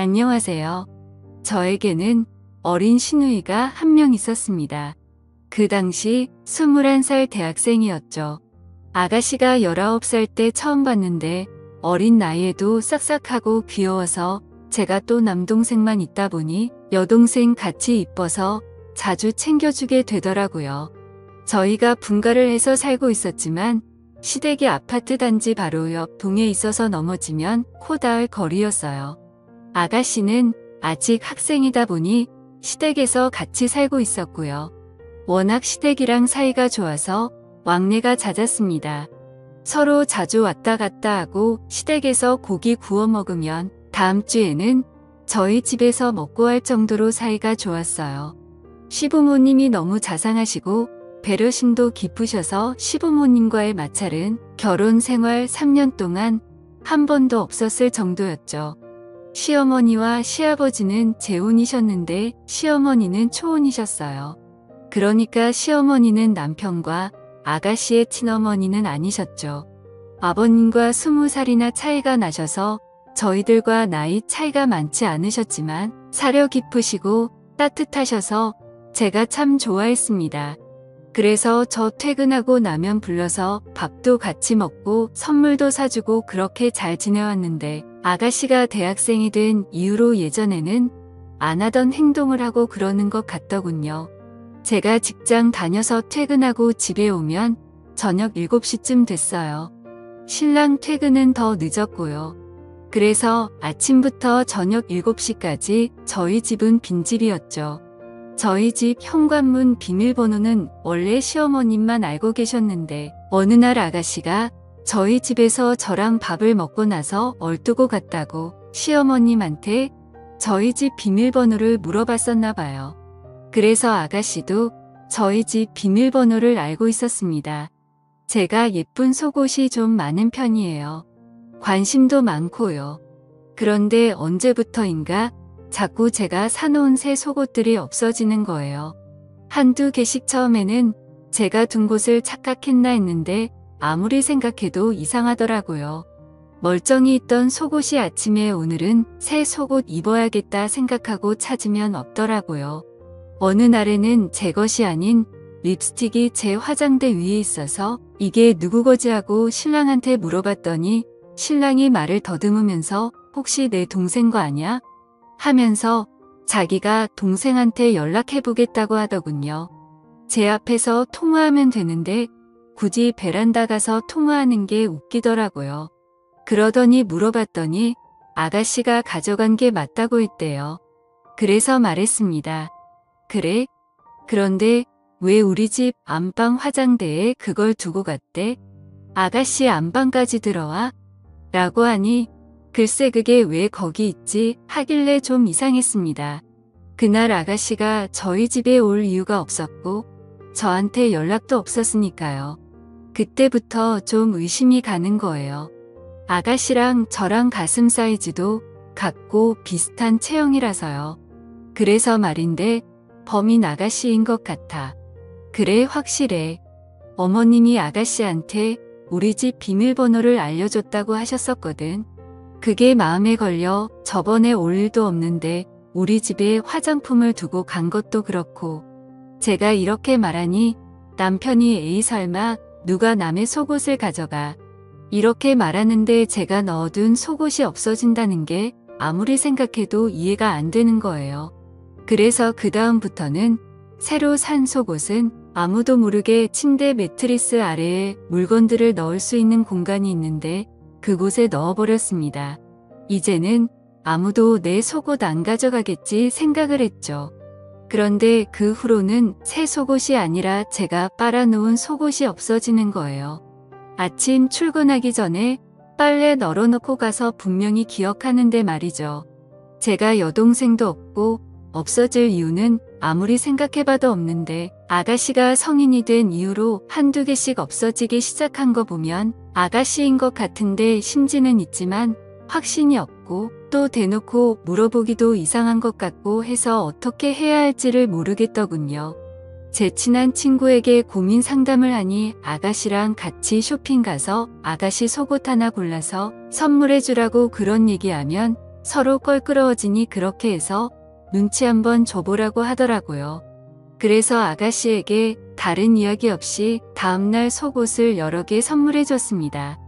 안녕하세요. 저에게는 어린 시누이가 한 명 있었습니다. 그 당시 21살 대학생이었죠. 아가씨가 19살 때 처음 봤는데 어린 나이에도 싹싹하고 귀여워서 제가 또 남동생만 있다 보니 여동생 같이 이뻐서 자주 챙겨주게 되더라고요. 저희가 분가를 해서 살고 있었지만 시댁이 아파트 단지 바로 옆 동에 있어서 넘어지면 코 닿을 거리였어요. 아가씨는 아직 학생이다 보니 시댁에서 같이 살고 있었고요. 워낙 시댁이랑 사이가 좋아서 왕래가 잦았습니다. 서로 자주 왔다 갔다 하고 시댁에서 고기 구워 먹으면 다음 주에는 저희 집에서 먹고 할 정도로 사이가 좋았어요. 시부모님이 너무 자상하시고 배려심도 깊으셔서 시부모님과의 마찰은 결혼 생활 3년 동안 한 번도 없었을 정도였죠. 시어머니와 시아버지는 재혼이셨는데 시어머니는 초혼이셨어요. 그러니까 시어머니는 남편과 아가씨의 친어머니는 아니셨죠. 아버님과 20살이나 차이가 나셔서 저희들과 나이 차이가 많지 않으셨지만 사려 깊으시고 따뜻하셔서 제가 참 좋아했습니다. 그래서 저 퇴근하고 나면 불러서 밥도 같이 먹고 선물도 사주고 그렇게 잘 지내왔는데 아가씨가 대학생이 된 이후로 예전에는 안 하던 행동을 하고 그러는 것 같더군요. 제가 직장 다녀서 퇴근하고 집에 오면 저녁 7시쯤 됐어요. 신랑 퇴근은 더 늦었고요. 그래서 아침부터 저녁 7시까지 저희 집은 빈집이었죠. 저희 집 현관문 비밀번호는 원래 시어머님만 알고 계셨는데 어느 날 아가씨가 저희 집에서 저랑 밥을 먹고 나서 얼뜨고 갔다고 시어머님한테 저희 집 비밀번호를 물어봤었나 봐요. 그래서 아가씨도 저희 집 비밀번호를 알고 있었습니다. 제가 예쁜 속옷이 좀 많은 편이에요. 관심도 많고요. 그런데 언제부터인가 자꾸 제가 사놓은 새 속옷들이 없어지는 거예요. 한두 개씩 처음에는 제가 둔 곳을 착각했나 했는데 아무리 생각해도 이상하더라고요. 멀쩡히 있던 속옷이 아침에 오늘은 새 속옷 입어야겠다 생각하고 찾으면 없더라고요. 어느 날에는 제 것이 아닌 립스틱이 제 화장대 위에 있어서 이게 누구 거지 하고 신랑한테 물어봤더니 신랑이 말을 더듬으면서 혹시 내 동생 거 아냐? 하면서 자기가 동생한테 연락해보겠다고 하더군요. 제 앞에서 통화하면 되는데 굳이 베란다 가서 통화하는 게 웃기더라고요. 그러더니 물어봤더니 아가씨가 가져간 게 맞다고 했대요. 그래서 말했습니다. 그래? 그런데 왜 우리 집 안방 화장대에 그걸 두고 갔대? 아가씨 안방까지 들어와? 라고 하니 글쎄 그게 왜 거기 있지 하길래 좀 이상했습니다. 그날 아가씨가 저희 집에 올 이유가 없었고 저한테 연락도 없었으니까요. 그때부터 좀 의심이 가는 거예요. 아가씨랑 저랑 가슴 사이즈도 같고 비슷한 체형이라서요. 그래서 말인데 범인 아가씨인 것 같아. 그래 확실해. 어머님이 아가씨한테 우리 집 비밀번호를 알려줬다고 하셨었거든. 그게 마음에 걸려 저번에 올 일도 없는데 우리 집에 화장품을 두고 간 것도 그렇고 제가 이렇게 말하니 남편이 에이 설마 누가 남의 속옷을 가져가 이렇게 말하는데 제가 넣어둔 속옷이 없어진다는 게 아무리 생각해도 이해가 안 되는 거예요. 그래서 그 다음부터는 새로 산 속옷은 아무도 모르게 침대 매트리스 아래에 물건들을 넣을 수 있는 공간이 있는데 그곳에 넣어버렸습니다. 이제는 아무도 내 속옷 안 가져가겠지 생각을 했죠. 그런데 그 후로는 새 속옷이 아니라 제가 빨아놓은 속옷이 없어지는 거예요. 아침 출근하기 전에 빨래 널어놓고 가서 분명히 기억하는데 말이죠. 제가 여동생도 없고 없어질 이유는 아무리 생각해봐도 없는데 아가씨가 성인이 된 이후로 한두 개씩 없어지기 시작한 거 보면 아가씨인 것 같은데 심지는 있지만 확신이 없고 또 대놓고 물어보기도 이상한 것 같고 해서 어떻게 해야 할지를 모르겠더군요. 제 친한 친구에게 고민 상담을 하니 아가씨랑 같이 쇼핑 가서 아가씨 속옷 하나 골라서 선물해주라고 그런 얘기하면 서로 껄끄러워지니 그렇게 해서 눈치 한번 줘보라고 하더라고요. 그래서 아가씨에게 다른 이야기 없이 다음날 속옷을 여러 개 선물해 줬습니다.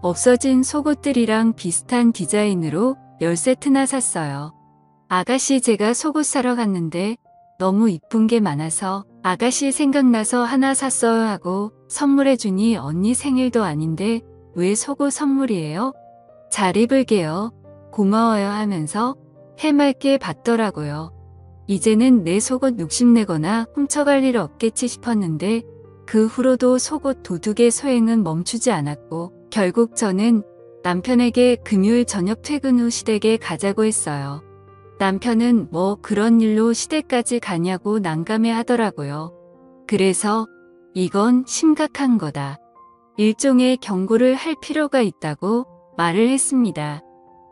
없어진 속옷들이랑 비슷한 디자인으로 10세트나 샀어요. 아가씨 제가 속옷 사러 갔는데 너무 이쁜 게 많아서 아가씨 생각나서 하나 샀어요 하고 선물해 주니 언니 생일도 아닌데 왜 속옷 선물이에요? 잘 입을게요. 고마워요 하면서 해맑게 받더라고요. 이제는 내 속옷 욕심내거나 훔쳐갈 일 없겠지 싶었는데 그 후로도 속옷 도둑의 소행은 멈추지 않았고 결국 저는 남편에게 금요일 저녁 퇴근 후 시댁에 가자고 했어요. 남편은 뭐 그런 일로 시댁까지 가냐고 난감해 하더라고요. 그래서 이건 심각한 거다. 일종의 경고를 할 필요가 있다고 말을 했습니다.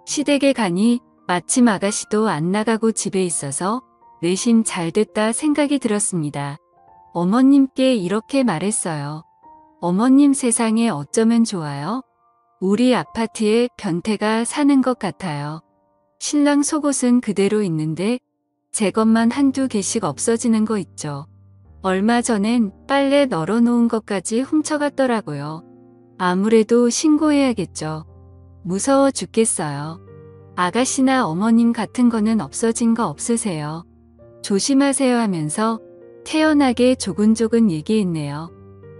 시댁에 가니 마침 아가씨도 안 나가고 집에 있어서 내심 잘 됐다 생각이 들었습니다. 어머님께 이렇게 말했어요. 어머님 세상에 어쩌면 좋아요? 우리 아파트에 변태가 사는 것 같아요. 신랑 속옷은 그대로 있는데 제 것만 한두 개씩 없어지는 거 있죠. 얼마 전엔 빨래 널어놓은 것까지 훔쳐갔더라고요. 아무래도 신고해야겠죠. 무서워 죽겠어요. 아가씨나 어머님 같은 거는 없어진 거 없으세요? 조심하세요 하면서 태연하게 조근조근 얘기했네요.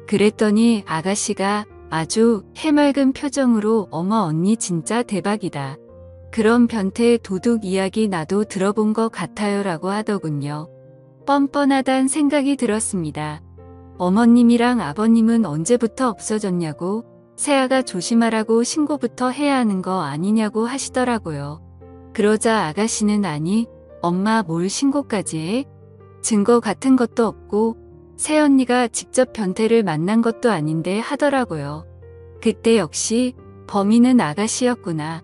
그랬더니 아가씨가 아주 해맑은 표정으로 어머 언니 진짜 대박이다. 그런 변태 도둑 이야기 나도 들어본 것 같아요 라고 하더군요. 뻔뻔하단 생각이 들었습니다. 어머님이랑 아버님은 언제부터 없어졌냐고 새아가 조심하라고 신고부터 해야 하는 거 아니냐고 하시더라고요. 그러자 아가씨는 아니 엄마 뭘 신고까지 해? 증거 같은 것도 없고 새언니가 직접 변태를 만난 것도 아닌데 하더라고요. 그때 역시 범인은 아가씨였구나.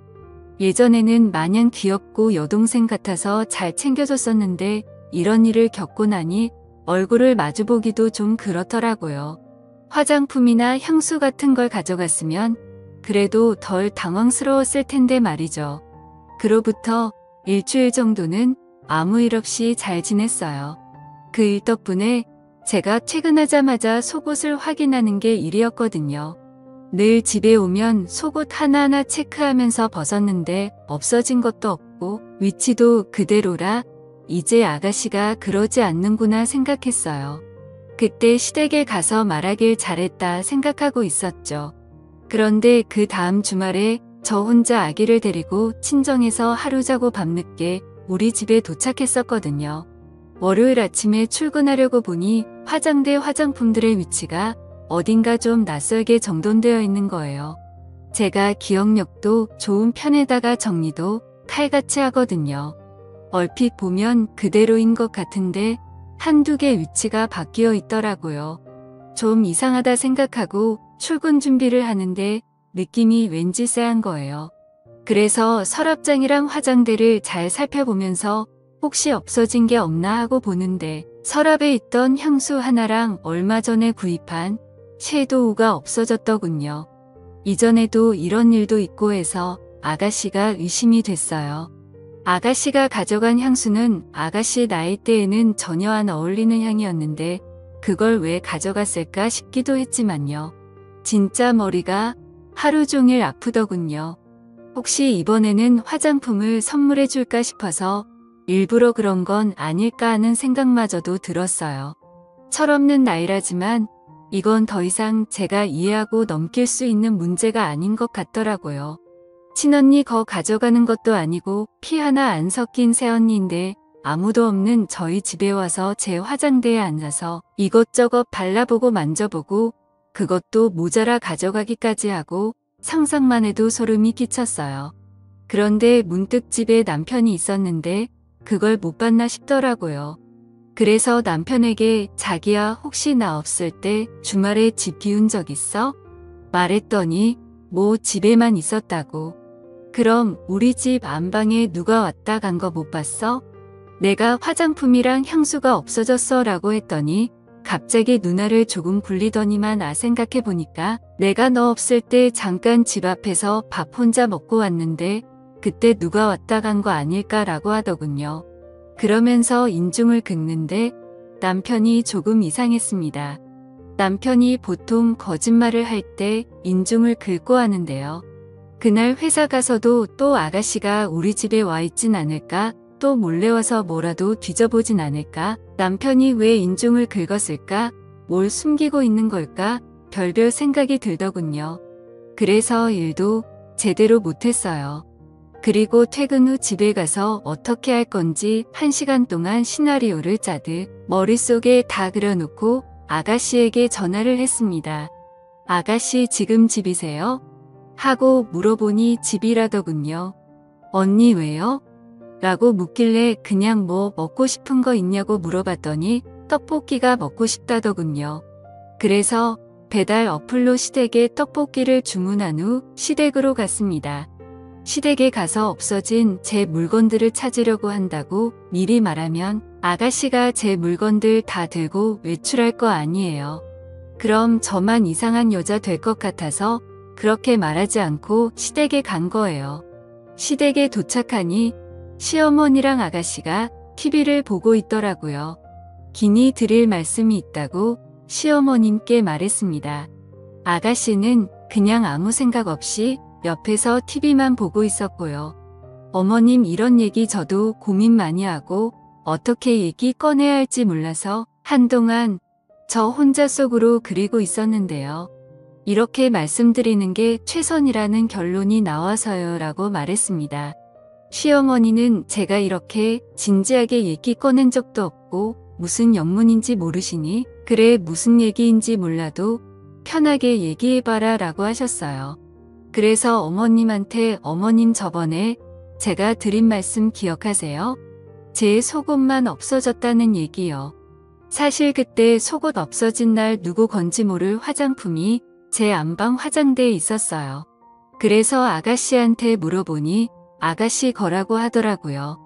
예전에는 마냥 귀엽고 여동생 같아서 잘 챙겨줬었는데 이런 일을 겪고 나니 얼굴을 마주보기도 좀 그렇더라고요. 화장품이나 향수 같은 걸 가져갔으면 그래도 덜 당황스러웠을 텐데 말이죠. 그로부터 일주일 정도는 아무 일 없이 잘 지냈어요. 그 일 덕분에 제가 퇴근하자마자 속옷을 확인하는 게 일이었거든요. 늘 집에 오면 속옷 하나하나 체크하면서 벗었는데 없어진 것도 없고 위치도 그대로라 이제 아가씨가 그러지 않는구나 생각했어요. 그때 시댁에 가서 말하길 잘했다 생각하고 있었죠. 그런데 그 다음 주말에 저 혼자 아기를 데리고 친정에서 하루 자고 밤늦게 우리 집에 도착했었거든요. 월요일 아침에 출근하려고 보니 화장대 화장품들의 위치가 어딘가 좀 낯설게 정돈되어 있는 거예요. 제가 기억력도 좋은 편에다가 정리도 칼같이 하거든요. 얼핏 보면 그대로인 것 같은데 한두 개 위치가 바뀌어 있더라고요. 좀 이상하다 생각하고 출근 준비를 하는데 느낌이 왠지 쎄한 거예요. 그래서 서랍장이랑 화장대를 잘 살펴보면서 혹시 없어진 게 없나 하고 보는데 서랍에 있던 향수 하나랑 얼마 전에 구입한 섀도우가 없어졌더군요. 이전에도 이런 일도 있고 해서 아가씨가 의심이 됐어요. 아가씨가 가져간 향수는 아가씨 나이대에는 전혀 안 어울리는 향이었는데 그걸 왜 가져갔을까 싶기도 했지만요. 진짜 머리가 하루 종일 아프더군요. 혹시 이번에는 화장품을 선물해 줄까 싶어서 일부러 그런 건 아닐까 하는 생각마저도 들었어요. 철없는 나이라지만 이건 더 이상 제가 이해하고 넘길 수 있는 문제가 아닌 것 같더라고요. 친언니 거 가져가는 것도 아니고 피 하나 안 섞인 새언니인데 아무도 없는 저희 집에 와서 제 화장대에 앉아서 이것저것 발라보고 만져보고 그것도 모자라 가져가기까지 하고 상상만 해도 소름이 끼쳤어요. 그런데 문득 집에 남편이 있었는데 그걸 못 봤나 싶더라고요. 그래서 남편에게 자기야 혹시 나 없을 때 주말에 집 비운 적 있어? 말했더니 뭐 집에만 있었다고. 그럼 우리 집 안방에 누가 왔다 간 거 못 봤어? 내가 화장품이랑 향수가 없어졌어 라고 했더니 갑자기 누나를 조금 굴리더니만 생각해보니까 내가 너 없을 때 잠깐 집 앞에서 밥 혼자 먹고 왔는데 그때 누가 왔다 간 거 아닐까라고 하더군요. 그러면서 인중을 긁는데 남편이 조금 이상했습니다. 남편이 보통 거짓말을 할 때 인중을 긁고 하는데요. 그날 회사 가서도 또 아가씨가 우리 집에 와 있진 않을까? 또 몰래 와서 뭐라도 뒤져보진 않을까? 남편이 왜 인중을 긁었을까? 뭘 숨기고 있는 걸까? 별별 생각이 들더군요. 그래서 일도 제대로 못했어요. 그리고 퇴근 후 집에 가서 어떻게 할 건지 1시간 동안 시나리오를 짜듯 머릿속에 다 그려놓고 아가씨에게 전화를 했습니다. 아가씨 지금 집이세요? 하고 물어보니 집이라더군요. 언니 왜요? 라고 묻길래 그냥 뭐 먹고 싶은 거 있냐고 물어봤더니 떡볶이가 먹고 싶다더군요. 그래서 배달 어플로 시댁에 떡볶이를 주문한 후 시댁으로 갔습니다. 시댁에 가서 없어진 제 물건들을 찾으려고 한다고 미리 말하면 아가씨가 제 물건들 다 들고 외출할 거 아니에요. 그럼 저만 이상한 여자 될 것 같아서 그렇게 말하지 않고 시댁에 간 거예요. 시댁에 도착하니 시어머니랑 아가씨가 TV를 보고 있더라고요. 긴히 드릴 말씀이 있다고 시어머님께 말했습니다. 아가씨는 그냥 아무 생각 없이 옆에서 TV만 보고 있었고요. 어머님 이런 얘기 저도 고민 많이 하고 어떻게 얘기 꺼내야 할지 몰라서 한동안 저 혼자 속으로 그리고 있었는데요. 이렇게 말씀드리는 게 최선이라는 결론이 나와서요 라고 말했습니다. 시어머니는 제가 이렇게 진지하게 얘기 꺼낸 적도 없고 무슨 영문인지 모르시니 그래 무슨 얘기인지 몰라도 편하게 얘기해봐라 라고 하셨어요. 그래서 어머님한테 어머님 저번에 제가 드린 말씀 기억하세요? 제 속옷만 없어졌다는 얘기요. 사실 그때 속옷 없어진 날 누구 건지 모를 화장품이 제 안방 화장대에 있었어요. 그래서 아가씨한테 물어보니 아가씨 거라고 하더라고요.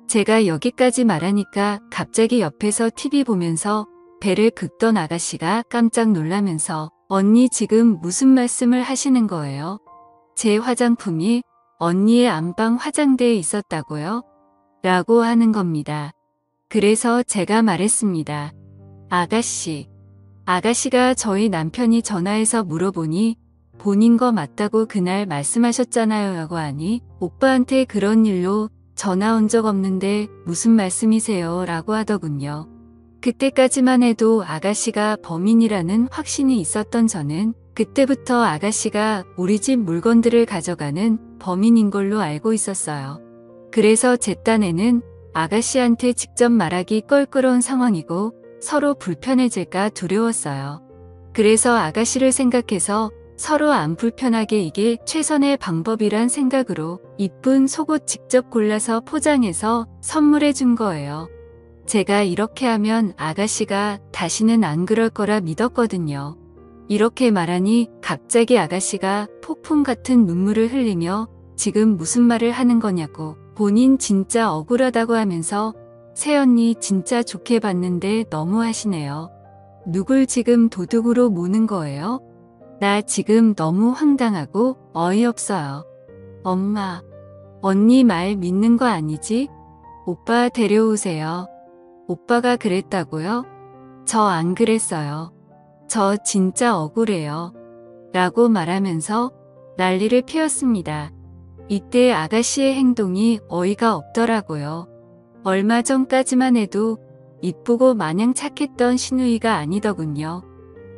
제가 여기까지 말하니까 갑자기 옆에서 TV 보면서 배를 긁던 아가씨가 깜짝 놀라면서 언니 지금 무슨 말씀을 하시는 거예요? 제 화장품이 언니의 안방 화장대에 있었다고요? 라고 하는 겁니다. 그래서 제가 말했습니다. 아가씨가 저희 남편이 전화해서 물어보니 본인 거 맞다고 그날 말씀하셨잖아요 라고 하니 오빠한테 그런 일로 전화 온 적 없는데 무슨 말씀이세요 라고 하더군요. 그때까지만 해도 아가씨가 범인이라는 확신이 있었던 저는 그때부터 아가씨가 우리 집 물건들을 가져가는 범인인 걸로 알고 있었어요. 그래서 제 딴에는 아가씨한테 직접 말하기 껄끄러운 상황이고 서로 불편해질까 두려웠어요. 그래서 아가씨를 생각해서 서로 안 불편하게 이게 최선의 방법이란 생각으로 이쁜 속옷 직접 골라서 포장해서 선물해 준 거예요. 제가 이렇게 하면 아가씨가 다시는 안 그럴 거라 믿었거든요. 이렇게 말하니 갑자기 아가씨가 폭풍 같은 눈물을 흘리며 지금 무슨 말을 하는 거냐고 본인 진짜 억울하다고 하면서 새언니 진짜 좋게 봤는데 너무 하시네요. 누굴 지금 도둑으로 모는 거예요? 나 지금 너무 황당하고 어이없어요. 엄마, 언니 말 믿는 거 아니지? 오빠 데려오세요. 오빠가 그랬다고요? 저 안 그랬어요. 저 진짜 억울해요. 라고 말하면서 난리를 피웠습니다. 이때 아가씨의 행동이 어이가 없더라고요. 얼마 전까지만 해도 이쁘고 마냥 착했던 시누이가 아니더군요.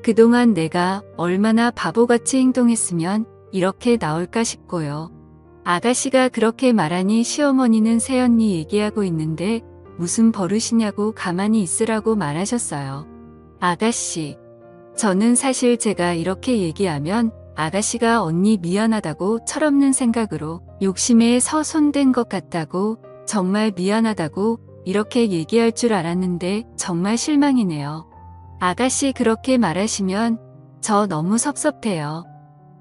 그동안 내가 얼마나 바보같이 행동했으면 이렇게 나올까 싶고요. 아가씨가 그렇게 말하니 시어머니는 새언니 얘기하고 있는데 무슨 버릇이냐고 가만히 있으라고 말하셨어요. 아가씨, 저는 사실 제가 이렇게 얘기하면 아가씨가 언니 미안하다고 철없는 생각으로 욕심에 서손댄 것 같다고 정말 미안하다고 이렇게 얘기할 줄 알았는데 정말 실망이네요. 아가씨 그렇게 말하시면 저 너무 섭섭해요.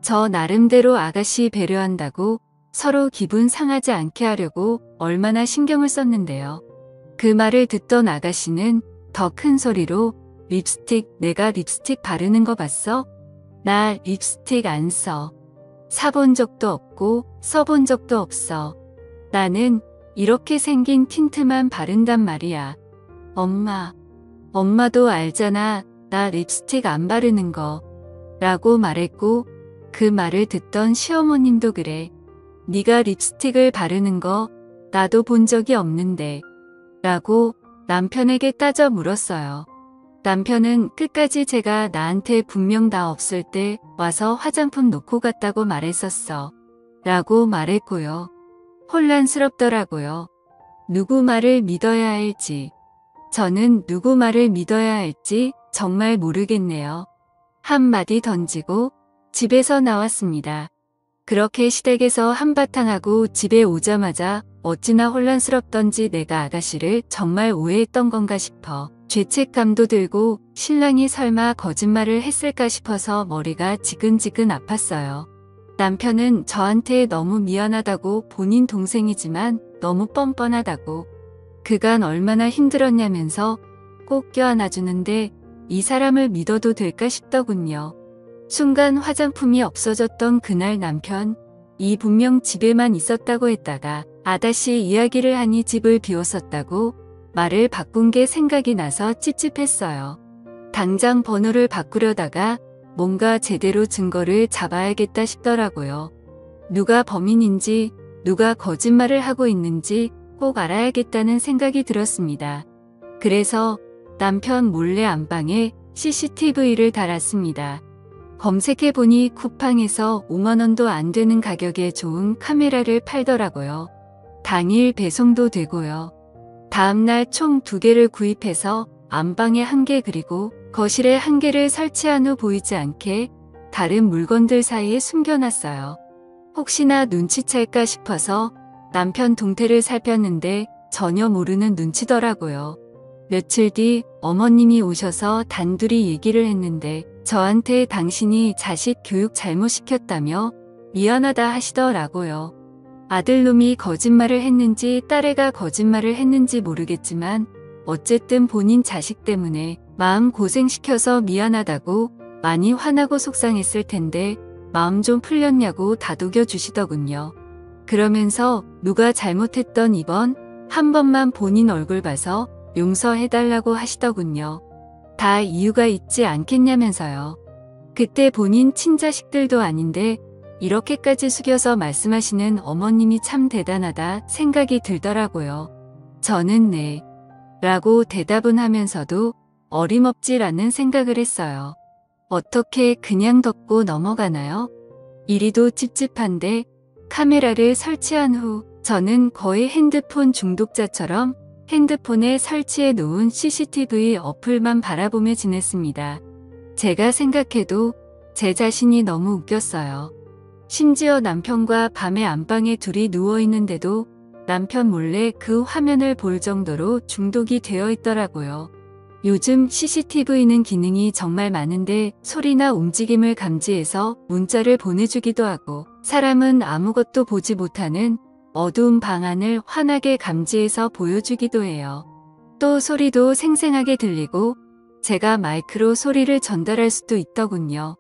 저 나름대로 아가씨 배려한다고 서로 기분 상하지 않게 하려고 얼마나 신경을 썼는데요. 그 말을 듣던 아가씨는 더 큰 소리로 립스틱, 내가 립스틱 바르는 거 봤어? 나 립스틱 안 써. 사본 적도 없고 써본 적도 없어. 나는 이렇게 생긴 틴트만 바른단 말이야. 엄마도 알잖아. 나 립스틱 안 바르는 거. 라고 말했고 그 말을 듣던 시어머님도 그래. 네가 립스틱을 바르는 거 나도 본 적이 없는데. 라고 남편에게 따져 물었어요. 남편은 끝까지 제가 나한테 분명 나 없을 때 와서 화장품 놓고 갔다고 말했었어. 라고 말했고요. 혼란스럽더라고요. 누구 말을 믿어야 할지. 저는 누구 말을 믿어야 할지 정말 모르겠네요. 한마디 던지고 집에서 나왔습니다. 그렇게 시댁에서 한바탕 하고 집에 오자마자 어찌나 혼란스럽던지 내가 아가씨를 정말 오해했던 건가 싶어 죄책감도 들고 신랑이 설마 거짓말을 했을까 싶어서 머리가 지근지근 아팠어요. 남편은 저한테 너무 미안하다고 본인 동생이지만 너무 뻔뻔하다고 그간 얼마나 힘들었냐면서 꼭 껴안아주는데 이 사람을 믿어도 될까 싶더군요. 순간 화장품이 없어졌던 그날 남편, 이 분명 집에만 있었다고 했다가 아다시 이야기를 하니 집을 비웠었다고 말을 바꾼 게 생각이 나서 찝찝했어요. 당장 번호를 바꾸려다가 뭔가 제대로 증거를 잡아야겠다 싶더라고요. 누가 범인인지 누가 거짓말을 하고 있는지 꼭 알아야겠다는 생각이 들었습니다. 그래서 남편 몰래 안방에 CCTV를 달았습니다. 검색해보니 쿠팡에서 5만원도 안 되는 가격에 좋은 카메라를 팔더라고요. 당일 배송도 되고요. 다음날 총 2개를 구입해서 안방에 1개 그리고 거실에 1개를 설치한 후 보이지 않게 다른 물건들 사이에 숨겨놨어요. 혹시나 눈치챌까 싶어서 남편 동태를 살폈는데 전혀 모르는 눈치더라고요. 며칠 뒤 어머님이 오셔서 단둘이 얘기를 했는데 저한테 당신이 자식 교육 잘못 시켰다며 미안하다 하시더라고요. 아들놈이 거짓말을 했는지 딸애가 거짓말을 했는지 모르겠지만 어쨌든 본인 자식 때문에 마음 고생시켜서 미안하다고 많이 화나고 속상했을 텐데 마음 좀 풀렸냐고 다독여 주시더군요. 그러면서 누가 잘못했던 이번 한 번만 본인 얼굴 봐서 용서해달라고 하시더군요. 다 이유가 있지 않겠냐면서요. 그때 본인 친자식들도 아닌데 이렇게까지 숙여서 말씀하시는 어머님이 참 대단하다 생각이 들더라고요. 저는 네. 라고 대답은 하면서도 어림없지라는 생각을 했어요. 어떻게 그냥 덮고 넘어가나요? 이리도 찝찝한데 카메라를 설치한 후 저는 거의 핸드폰 중독자처럼 핸드폰에 설치해 놓은 CCTV 어플만 바라보며 지냈습니다. 제가 생각해도 제 자신이 너무 웃겼어요. 심지어 남편과 밤에 안방에 둘이 누워있는데도 남편 몰래 그 화면을 볼 정도로 중독이 되어 있더라고요. 요즘 CCTV는 기능이 정말 많은데 소리나 움직임을 감지해서 문자를 보내주기도 하고 사람은 아무것도 보지 못하는 어두운 방안을 환하게 감지해서 보여주기도 해요. 또 소리도 생생하게 들리고 제가 마이크로 소리를 전달할 수도 있더군요.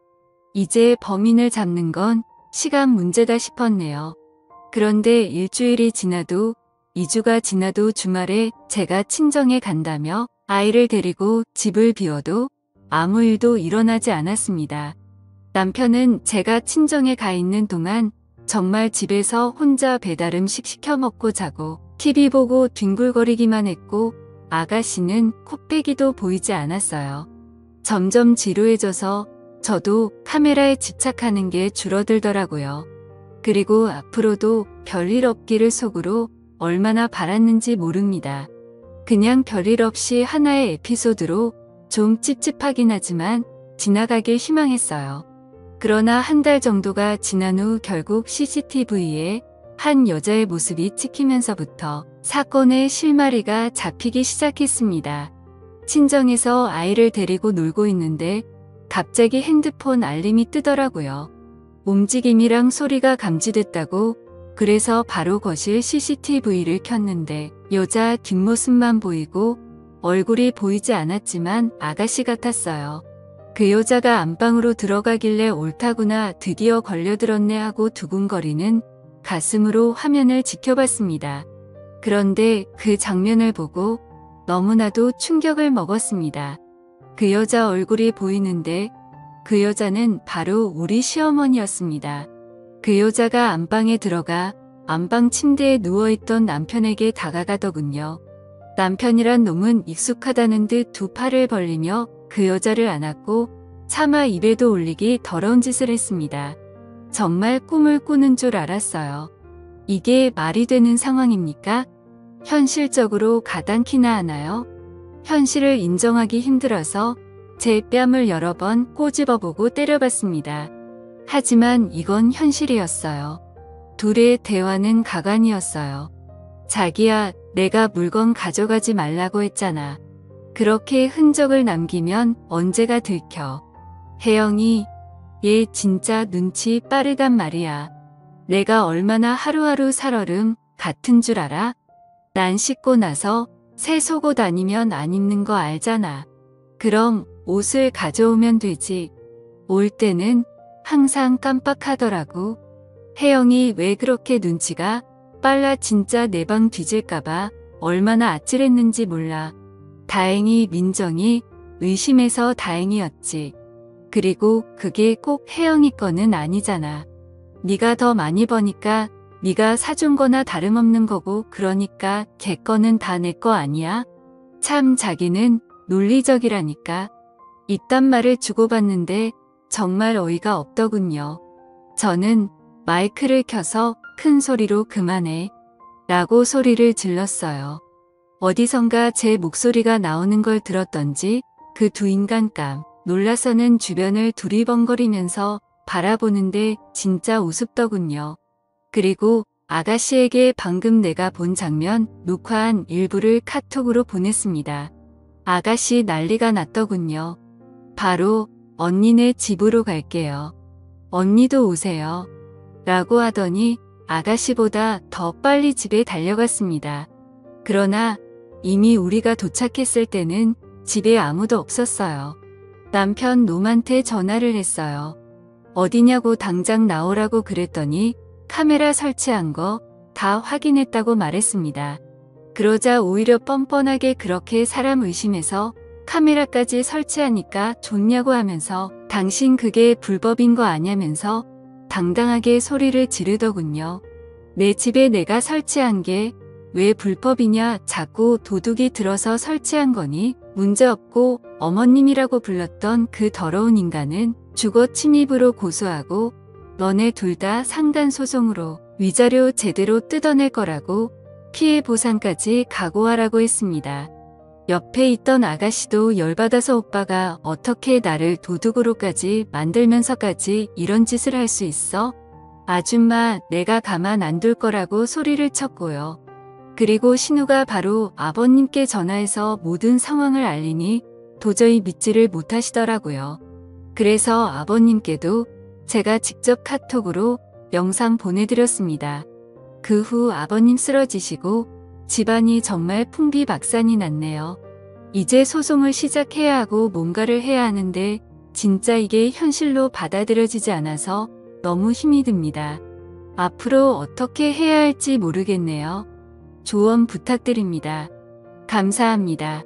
이제 범인을 잡는 건 시간 문제다 싶었네요. 그런데 일주일이 지나도 2주가 지나도 주말에 제가 친정에 간다며 아이를 데리고 집을 비워도 아무 일도 일어나지 않았습니다. 남편은 제가 친정에 가 있는 동안 정말 집에서 혼자 배달음식 시켜 먹고 자고 TV 보고 뒹굴거리기만 했고 아가씨는 코빼기도 보이지 않았어요. 점점 지루해져서 저도 카메라에 집착하는 게 줄어들더라고요. 그리고 앞으로도 별일 없기를 속으로 얼마나 바랐는지 모릅니다. 그냥 별일 없이 하나의 에피소드로 좀 찝찝하긴 하지만 지나가길 희망했어요. 그러나 한 달 정도가 지난 후 결국 CCTV에 한 여자의 모습이 찍히면서부터 사건의 실마리가 잡히기 시작했습니다. 친정에서 아이를 데리고 놀고 있는데 갑자기 핸드폰 알림이 뜨더라고요. 움직임이랑 소리가 감지됐다고. 그래서 바로 거실 CCTV를 켰는데 여자 뒷모습만 보이고 얼굴이 보이지 않았지만 아가씨 같았어요. 그 여자가 안방으로 들어가길래 옳다구나 드디어 걸려들었네 하고 두근거리는 가슴으로 화면을 지켜봤습니다. 그런데 그 장면을 보고 너무나도 충격을 먹었습니다. 그 여자 얼굴이 보이는데 그 여자는 바로 우리 시어머니였습니다. 그 여자가 안방에 들어가 안방 침대에 누워있던 남편에게 다가가더군요. 남편이란 놈은 익숙하다는 듯 두 팔을 벌리며 그 여자를 안았고 차마 입에도 올리기 더러운 짓을 했습니다. 정말 꿈을 꾸는 줄 알았어요. 이게 말이 되는 상황입니까? 현실적으로 가당키나 하나요? 현실을 인정하기 힘들어서 제 뺨을 여러 번 꼬집어보고 때려봤습니다. 하지만 이건 현실이었어요. 둘의 대화는 가관이었어요. 자기야, 내가 물건 가져가지 말라고 했잖아. 그렇게 흔적을 남기면 언제가 들켜. 혜영이, 얘 진짜 눈치 빠르단 말이야. 내가 얼마나 하루하루 살얼음 같은 줄 알아? 난 씻고 나서 새 속옷 아니면 안 입는 거 알잖아. 그럼 옷을 가져오면 되지. 올 때는 항상 깜빡하더라고. 혜영이 왜 그렇게 눈치가 빨라. 진짜 내 방 뒤질까봐 얼마나 아찔했는지 몰라. 다행히 민정이 의심해서 다행이었지. 그리고 그게 꼭 혜영이 거는 아니잖아. 네가 더 많이 버니까 네가 사준 거나 다름없는 거고, 그러니까 걔 거는 다 내 거 아니야? 참 자기는 논리적이라니까. 이딴 말을 주고받는데 정말 어이가 없더군요. 저는 마이크를 켜서 큰 소리로 그만해 라고 소리를 질렀어요. 어디선가 제 목소리가 나오는 걸 들었던지 그 두 인간 놀라서는 주변을 두리번거리면서 바라보는데 진짜 우습더군요. 그리고 아가씨에게 방금 내가 본 장면 녹화한 일부를 카톡으로 보냈습니다. 아가씨 난리가 났더군요. 바로 언니네 집으로 갈게요. 언니도 오세요. 라고 하더니 아가씨보다 더 빨리 집에 달려갔습니다. 그러나 이미 우리가 도착했을 때는 집에 아무도 없었어요. 남편 놈한테 전화를 했어요. 어디냐고 당장 나오라고 그랬더니 카메라 설치한 거 다 확인했다고 말했습니다. 그러자 오히려 뻔뻔하게 그렇게 사람 의심해서 카메라까지 설치하니까 좋냐고 하면서 당신 그게 불법인 거 아냐면서 당당하게 소리를 지르더군요. 내 집에 내가 설치한 게 왜 불법이냐, 자꾸 도둑이 들어서 설치한 거니 문제없고, 어머님이라고 불렀던 그 더러운 인간은 주거 침입으로 고소하고 너네 둘 다 상간소송으로 위자료 제대로 뜯어낼 거라고 피해 보상까지 각오하라고 했습니다. 옆에 있던 아가씨도 열받아서 오빠가 어떻게 나를 도둑으로까지 만들면서까지 이런 짓을 할 수 있어? 아줌마, 내가 가만 안 둘 거라고 소리를 쳤고요. 그리고 신우가 바로 아버님께 전화해서 모든 상황을 알리니 도저히 믿지를 못하시더라고요. 그래서 아버님께도 제가 직접 카톡으로 영상 보내드렸습니다. 그 후 아버님 쓰러지시고 집안이 정말 풍비박산이 났네요. 이제 소송을 시작해야 하고 뭔가를 해야 하는데 진짜 이게 현실로 받아들여지지 않아서 너무 힘이 듭니다. 앞으로 어떻게 해야 할지 모르겠네요. 조언 부탁드립니다. 감사합니다.